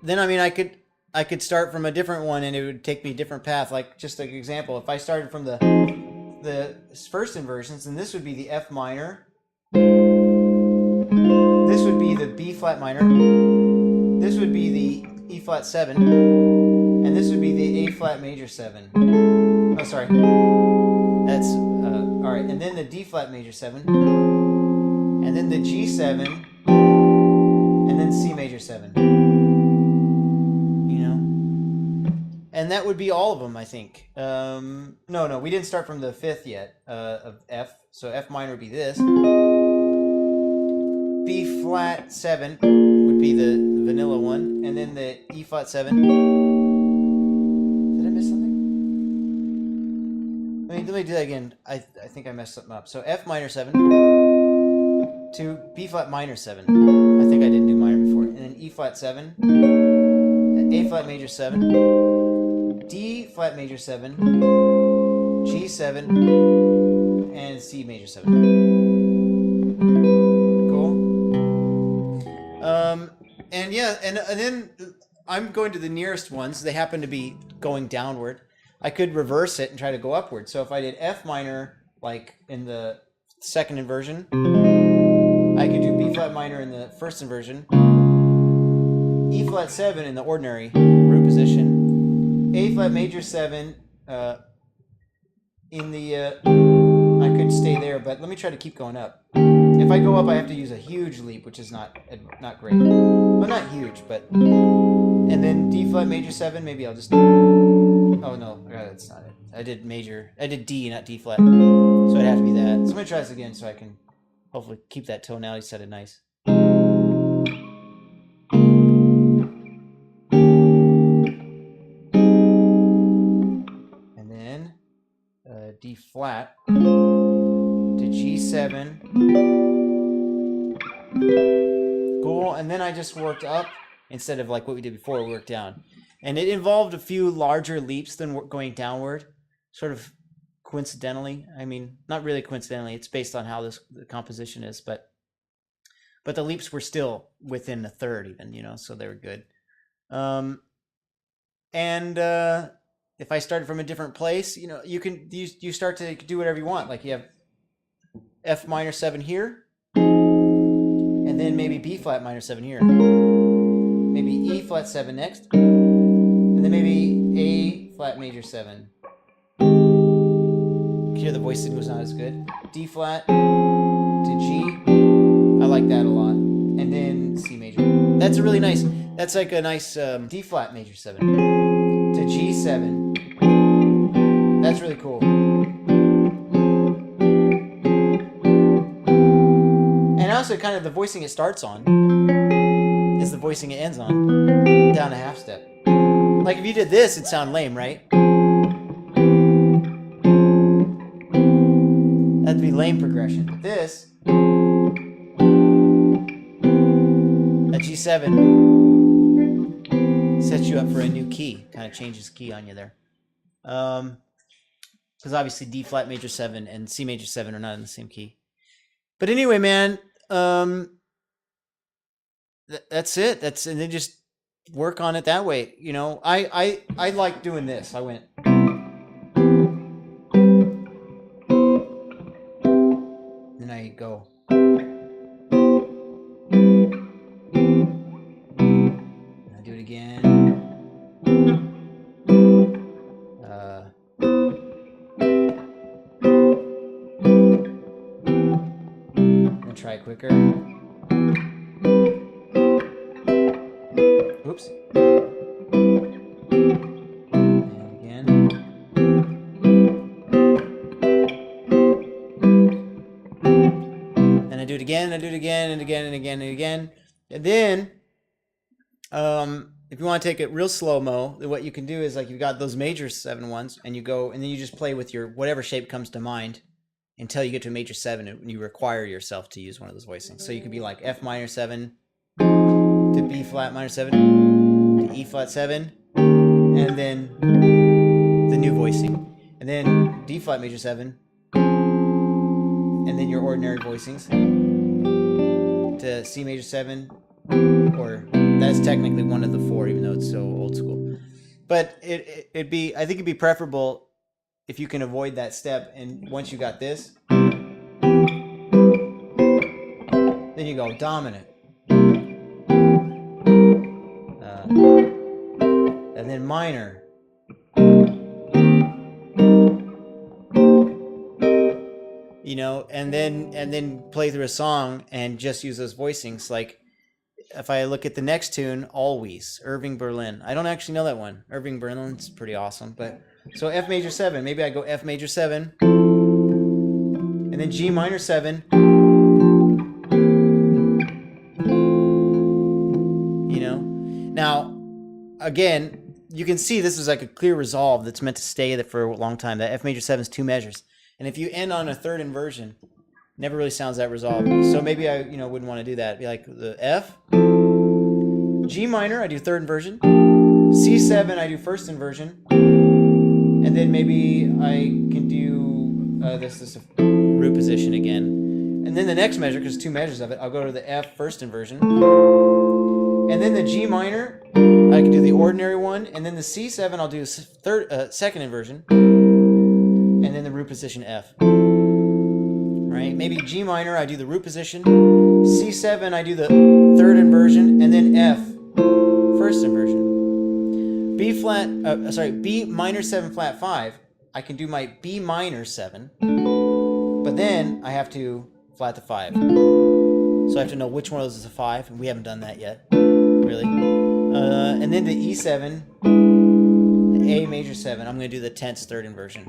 then I mean I could start from a different one and it would take me a different path. Like just like an example, if I started from the first inversions, then this would be the F minor. This would be the B flat minor. This would be the E flat 7, and this would be the A flat major 7. Oh, sorry. That's all right. And then the D flat major 7, and then the G7, and then C major 7. You know, and that would be all of them, I think. No, we didn't start from the fifth yet of F. So F minor would be this. B flat 7 would be the vanilla one, and then the E flat 7. Did I miss something? Let me do that again. I think I messed something up. So F minor 7 to B flat minor 7. I think I didn't do minor before. And then E flat 7, A flat major 7, D flat major 7, G7, and C major 7. And yeah, and then I'm going to the nearest ones. They happen to be going downward. I could reverse it and try to go upward. So if I did F minor, like in the second inversion, I could do B flat minor in the first inversion, E flat 7 in the ordinary root position, A flat major 7 in the, I could stay there, but let me try to keep going up. If I go up, I have to use a huge leap, which is not great. Well, not huge, but... And then D flat major 7, maybe I'll just... Oh, no, that's not it. I did D, not D flat. So it'd have to be that. So I'm going to try this again so I can hopefully keep that tonality set it nice. And then D flat to G7. Cool, and then I just worked up instead of like what we did before, we worked down. And it involved a few larger leaps than going downward, sort of coincidentally. I mean, not really coincidentally, it's based on how the composition is, but the leaps were still within a third even, you know, so they were good. If I started from a different place, you know, you start to do whatever you want. Like you have F minor 7 here, and then maybe B flat minor 7 here. Maybe E flat 7 next, and then maybe A flat major 7. Here the voicing was not as good. D flat to G, I like that a lot, and then C major. That's a really nice. That's like a nice D flat major 7 to G7. That's really cool. And also kind of the voicing it starts on is the voicing it ends on, down a half step. Like if you did this, it'd sound lame, right? That'd be lame progression. But this, that G7 sets you up for a new key, kind of changes key on you there. Because obviously D flat major 7 and C major 7 are not in the same key. But anyway, man, that's it. And then just work on it that way. You know, I like doing this. I went. Then I go. And I do it again. Try it quicker. Oops. And again. And I do it again, and I do it again, and again, and again, and again. And then, if you want to take it real slow-mo, what you can do is like you've got those major 7 ones, and you go, and then you just play with your whatever shape comes to mind until you get to a major 7 and you require yourself to use one of those voicings. So you could be like F minor 7 to B flat minor 7 to E flat 7, and then the new voicing, and then D flat major 7, and then your ordinary voicings to C major 7 or That's technically one of the four, even though it's so old school. But I think it'd be preferable if you can avoid that step. And once you got this, then you go dominant, and then minor. You know, and then play through a song and just use those voicings. Like if I look at the next tune, Always, Irving Berlin. I don't actually know that one. Irving Berlin's pretty awesome. But so F major 7. Maybe I go F major 7, and then G minor 7. You know, now again, you can see this is like a clear resolve that's meant to stay for a long time. That F major 7 is 2 measures. And if you end on a third inversion, never really sounds that resolved. So maybe I, wouldn't want to do that. It'd be like the F, G minor, I do third inversion, C7, I do first inversion, and then maybe I can do this root position again. And then the next measure, because 2 measures of it, I'll go to the F first inversion, and then the G minor, I can do the ordinary one, and then the C7, I'll do second inversion. And then the root position F. Right? Maybe G minor, I do the root position. C7, I do the third inversion, and then F, first inversion. B minor 7 flat 5. I can do my B minor 7, but then I have to flat the 5. So I have to know which one of those is a 5, and we haven't done that yet, really. And then the E7, the A major 7. I'm going to do the tense third inversion.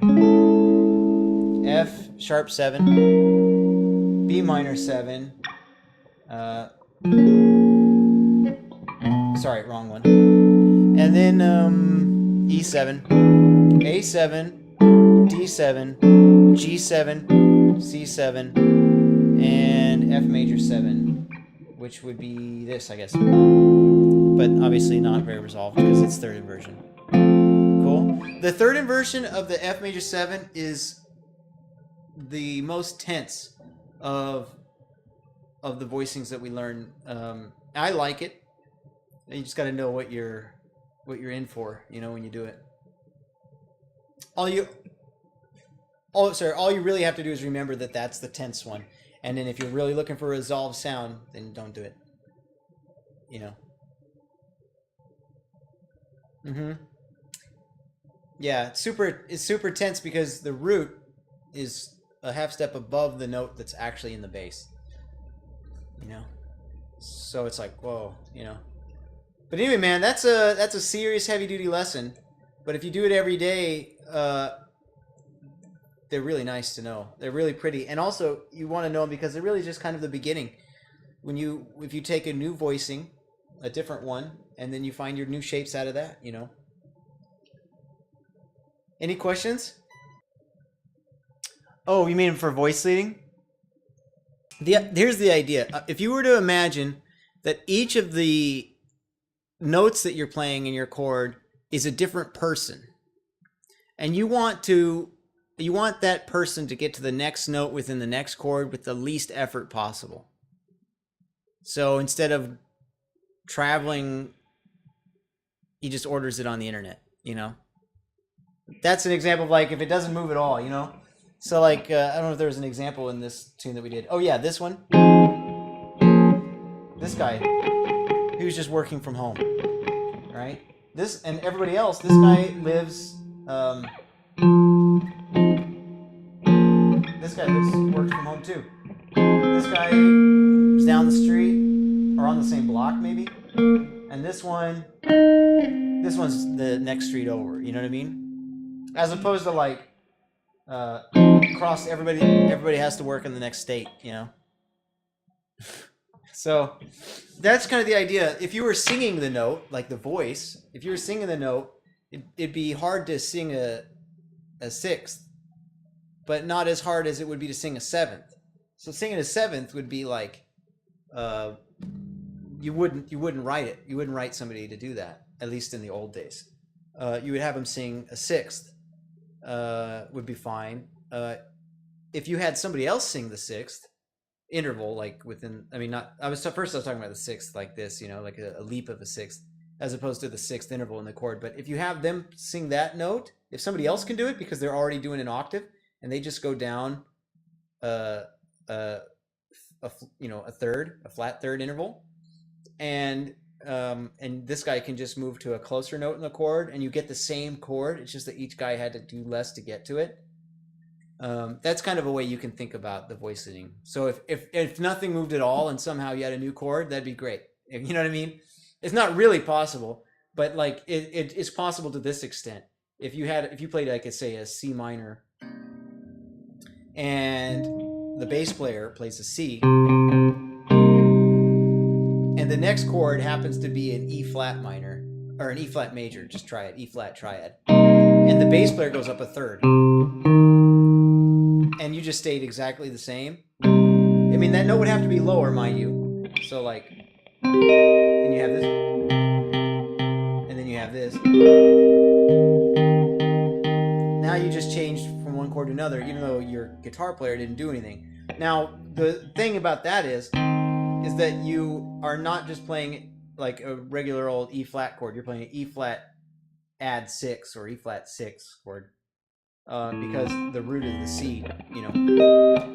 F sharp 7, B minor 7, sorry, wrong one, and then E7, A7, D7, G7, C7, and F major 7, which would be this, I guess, but obviously not very resolved because it's third inversion. Cool. The third inversion of the F major 7 is the most tense of the voicings that we learn. I like it. You just got to know what you're in for, when you do it. All you really have to do is remember that that's the tense one. And then if you're really looking for a resolved sound, then don't do it. Yeah, it's super tense because the root is a half step above the note that's actually in the bass. So it's like, whoa, But anyway, man, that's a serious heavy duty lesson. But if you do it every day, they're really nice to know. They're really pretty, and also you want to know them because they're really just kind of the beginning. If you take a new voicing, a different one, and then you find your new shapes out of that, Any questions? Oh, you mean for voice leading? Here's the idea. If you were to imagine that each of the notes that you're playing in your chord is a different person, and you want that person to get to the next note within the next chord with the least effort possible. So instead of traveling, he just orders it on the internet, That's an example of like if it doesn't move at all, So like, I don't know if there was an example in this tune that we did. Oh yeah, this one. This guy, he was just working from home, right? This and everybody else, this guy lives, works from home too. This guy is down the street, or on the same block maybe. And this one's the next street over, you know what I mean? As opposed to like, across everybody has to work in the next state, So that's kind of the idea. If you were singing the note, like the voice, if you were singing the note, it'd be hard to sing a sixth, but not as hard as it would be to sing a seventh. So singing a seventh would be like, you wouldn't write it. You wouldn't write somebody to do that, at least in the old days. You would have them sing a sixth. Would be fine. If you had somebody else sing the sixth, interval, like within. I mean, not. I was talking about the sixth, like this, you know, like a leap of a sixth, as opposed to the sixth interval in the chord. But if you have them sing that note, if somebody else can do it because they're already doing an octave, and they just go down, uh, uh, a third, a flat third interval, and this guy can just move to a closer note in the chord, and you get the same chord. It's just that each guy had to do less to get to it. That's kind of a way you can think about the voice leading. So if nothing moved at all and somehow you had a new chord, that'd be great. You know what I mean? It's not really possible, but like it's possible to this extent. If you played, like, say, a C minor, and the bass player plays a C, and the next chord happens to be an E flat minor or an E flat major, just try it, E flat triad, and the bass player goes up a third, and you just stayed exactly the same. I mean, that note would have to be lower, mind you. So like, and you have this, and then you have this. Now you just changed from one chord to another, even though your guitar player didn't do anything. Now, the thing about that is that you are not just playing like a regular old E flat chord. You're playing an E flat add 6 or E flat 6 chord, because the root of the C, you know.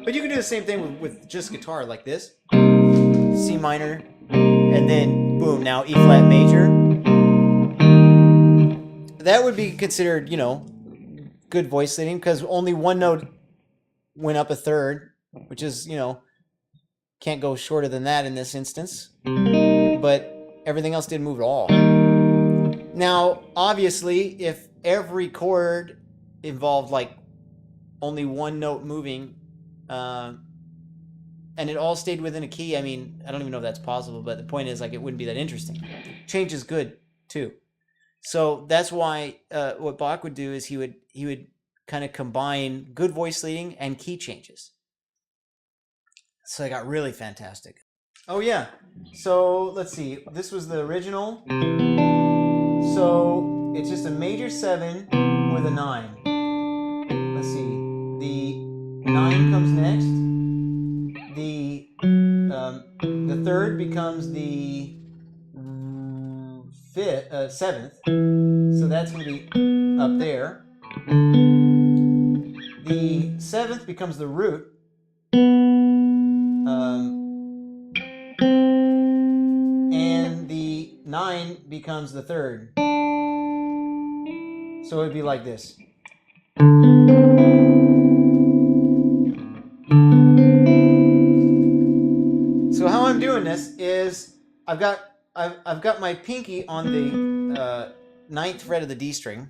But you can do the same thing with just guitar, like this. C minor, and then boom, now E flat major. That would be considered, you know, good voice leading, because only one note went up a third, which is, you know, can't go shorter than that in this instance. But everything else didn't move at all. Now, obviously, if every chord involved like only one note moving, and it all stayed within a key, I mean, I don't even know if that's possible, but the point is, like, it wouldn't be that interesting. Change is good too. So that's why what Bach would do is he would kind of combine good voice leading and key changes. So I got really fantastic. Oh yeah. So let's see. This was the original. So it's just a major 7 with a 9. Let's see. The 9 comes next. The third becomes the 7th. So that's going to be up there. The 7th becomes the root. And the 9 becomes the third. So it would be like this. So how I'm doing this is I've got my pinky on the 9th fret of the D string,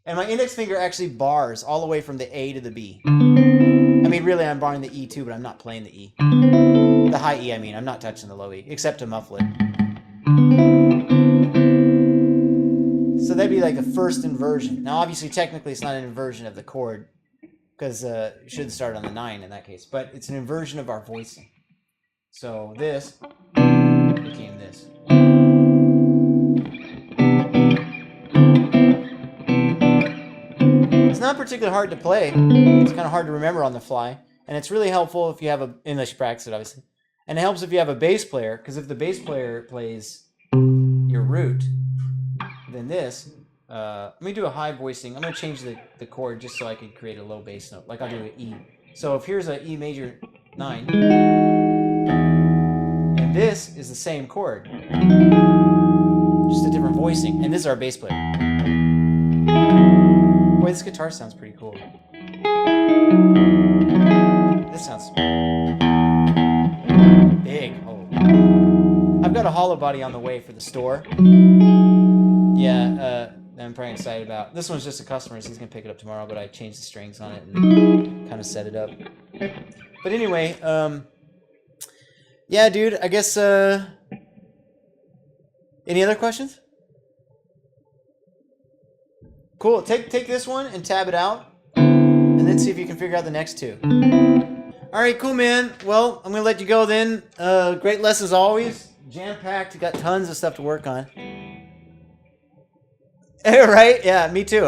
and my index finger actually bars all the way from the A to the B. I mean, really, I'm barring the E too, but I'm not playing the E. The high E, I mean. I'm not touching the low E, except to muffle it. So that'd be like the first inversion. Now, obviously, technically, it's not an inversion of the chord, because it should start on the 9 in that case. But it's an inversion of our voicing. So this became this. It's not particularly hard to play. It's kind of hard to remember on the fly. And it's really helpful if you have unless you practice it, obviously. And it helps if you have a bass player, because if the bass player plays your root, then this, let me do a high voicing. I'm going to change the chord just so I can create a low bass note. Like I'll do an E. So if here's an E major 9, and this is the same chord, just a different voicing. And this is our bass player. Boy, this guitar sounds pretty cool. This sounds big. Oh. I've got a hollow body on the way for the store. Yeah, I'm pretty excited about. This one's just a customer's. He's going to pick it up tomorrow, but I changed the strings on it and kind of set it up. But anyway, yeah, dude, I guess, any other questions? Cool. Take this one and tab it out, and then see if you can figure out the next two. All right, cool, man. Well, I'm going to let you go then. Great lessons always. Jam-packed. Got tons of stuff to work on. Right? Yeah, me too.